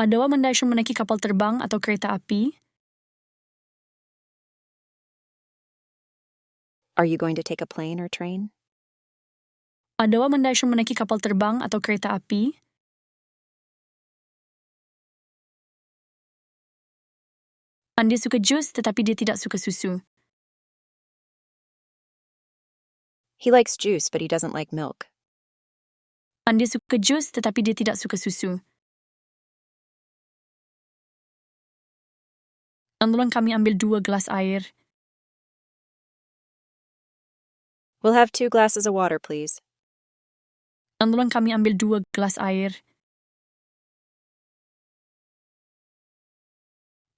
Adawa mendasyang menaiki kapal terbang atau kereta api? Are you going to take a plane or train? Adawa mendasyang menaiki kapal terbang atau kereta api? Andi suka jus tetapi dia tidak suka susu. He likes juice, but he doesn't like milk. Andi suka jus tetapi dia tidak suka susu. Tolong kami ambil 2 gelas air. We'll have 2 glasses of water, please. Tolong kami ambil 2 gelas air.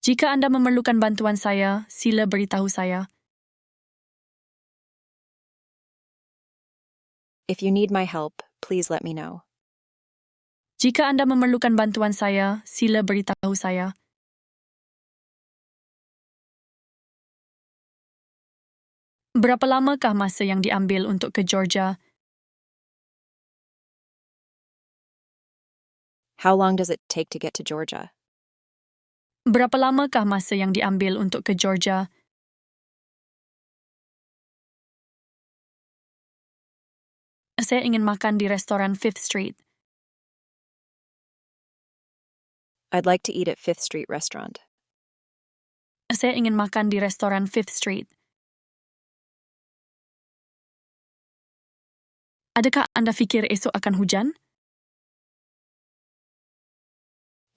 Jika Anda memerlukan bantuan saya, sila beritahu saya. If you need my help, please let me know. Jika Anda memerlukan bantuan saya, sila beritahu saya. Berapa lamakah masa yang diambil untuk ke Georgia? How long does it take to get to Georgia? Berapa lamakah masa yang diambil untuk ke Georgia? Saya ingin makan di restoran 5th Street. I'd like to eat at 5th Street Restaurant. Saya ingin makan di restoran 5th Street. Adakah Anda fikir esok akan hujan?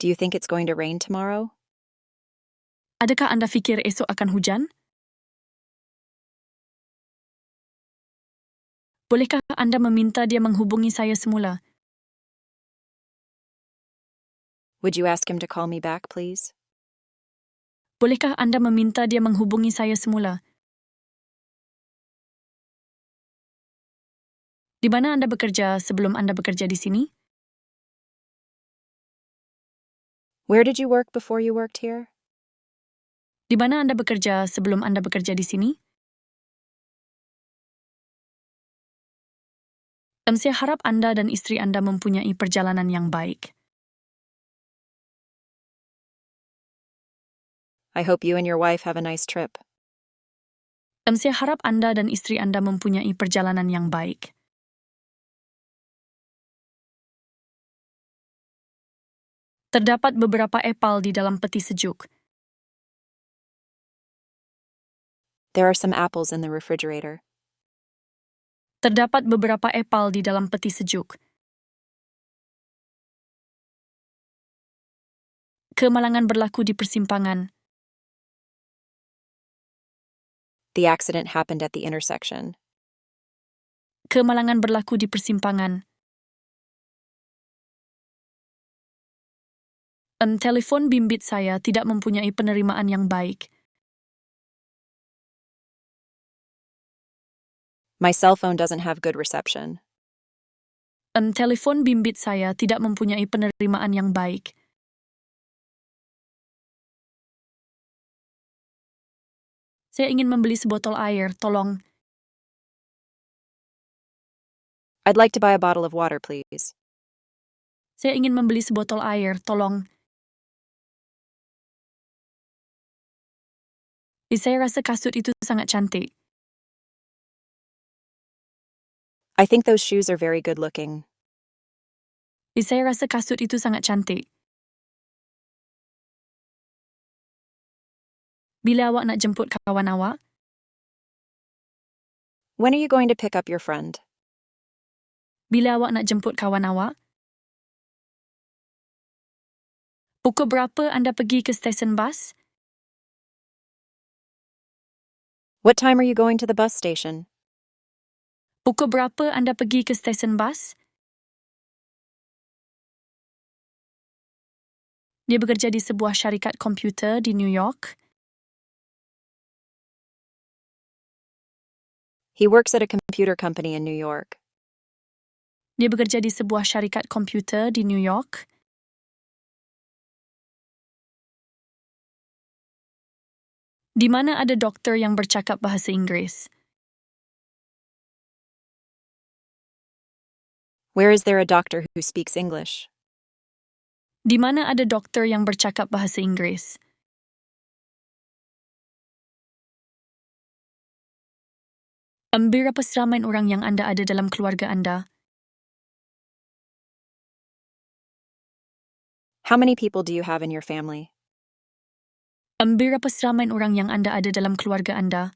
Do you think it's going to rain tomorrow? Adakah Anda fikir esok akan hujan? Bolehkah Anda meminta dia menghubungi saya semula? Would you ask him to call me back, please? Bolehkah Anda meminta dia menghubungi saya semula? Di mana Anda bekerja sebelum Anda bekerja di sini? Where did you work before you worked here? Di mana Anda bekerja sebelum Anda bekerja di sini? Saya harap Anda dan istri Anda mempunyai perjalanan yang baik. I hope you and your wife have a nice trip. Saya harap Anda dan istri Anda mempunyai perjalanan yang baik. Terdapat beberapa apel di dalam peti sejuk. There are some apples in the refrigerator. Terdapat beberapa apel di dalam peti sejuk. Kemalangan berlaku di persimpangan. The accident happened at the intersection. Kemalangan berlaku di persimpangan. Telepon bimbit saya tidak mempunyai penerimaan yang baik. My cell phone doesn't have good reception. Telepon bimbit saya tidak mempunyai penerimaan yang baik. Saya ingin membeli sebotol air, tolong. I'd like to buy a bottle of water, please. Saya ingin membeli sebotol air, tolong. Saya rasa kasut itu sangat cantik. I think those shoes are very good looking. Saya rasa kasut itu sangat cantik. Bila awak nak jemput kawan awak? When are you going to pick up your friend? Bila awak nak jemput kawan awak? Pukul berapa Anda pergi ke stesen bas? What time are you going to the bus station? Pukul berapa Anda pergi ke stesen bas? Dia bekerja di sebuah syarikat komputer di New York. He works at a computer company in New York. Dia bekerja di sebuah syarikat komputer di New York. Di mana ada dokter yang bercakap bahasa Inggeris? Where is there a doctor who speaks English? Di mana ada dokter yang bercakap bahasa Inggeris? Berapa seramai orang yang anda ada dalam keluarga anda? How many people do you have in your family? Berapa seramai orang yang anda ada dalam keluarga anda?